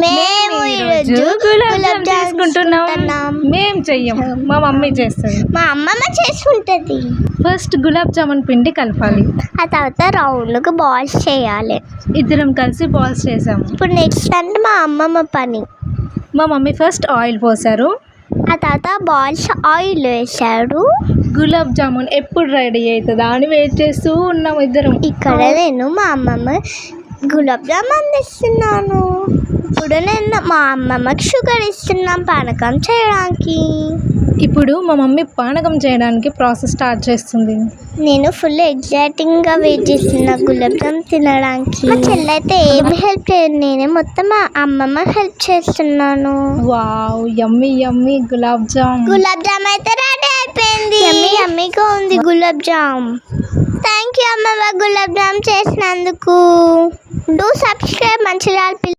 మేము ఈరోజు గులాబ్ జామ్ చేసుకుంటున్నాం. మేము చెయ్యం, మా మమ్మీ చేస్తుంది. మా అమ్మమ్మ చేసుకుంటుంది. ఫస్ట్ గులాబ్ జామున్ పిండి కలపాలి. ఆ తర్వాత రౌండ్గా బాల్స్ చేయాలి. ఇద్దరం కలిసి బాల్స్ చేసాము. ఇప్పుడు నెక్స్ట్ అంటే మా అమ్మమ్మ పని. మా మమ్మీ ఫస్ట్ ఆయిల్ పోసారు. ఆ తర్వాత బాల్స్ ఆయిల్ వేసాడు. గులాబ్ జామున్ ఎప్పుడు రెడీ అవుతుందా అని వెయిట్ చేస్తూ ఉన్నాము ఇద్దరం. ఇక్కడ నేను మా అమ్మమ్మ గులాబ్ జామ్ అందిస్తున్నాను. ఇప్పుడు నేను మా అమ్మమ్మకి షుగర్ ఇస్తున్నాం పానకం చేయడానికి. ఇప్పుడు మా మమ్మీ పానకం చేయడానికి ప్రాసెస్ స్టార్ట్ చేస్తుంది. నేను ఫుల్ ఎగ్జైటింగ్గా వెయిట్ చేస్తున్నా గులాబ్ జామ్ తినడానికి. మా చెల్లైతే ఏమి హెల్ప్ చేయను, నేనే మొత్తం మా అమ్మమ్మ హెల్ప్ చేస్తున్నాను. వావ్, యమ్మీ యమ్మీ గులాబ్ జామ్. గులాబ్ జామ్ అయితే రెడీ అయిపోయింది. యమ్మీ యమ్మీగా ఉంది గులాబ్ జామ్. థ్యాంక్ యూ అమ్మమ్మ గులాబ్ జామ్ చేసినందుకు. Do subscribe Mancherial.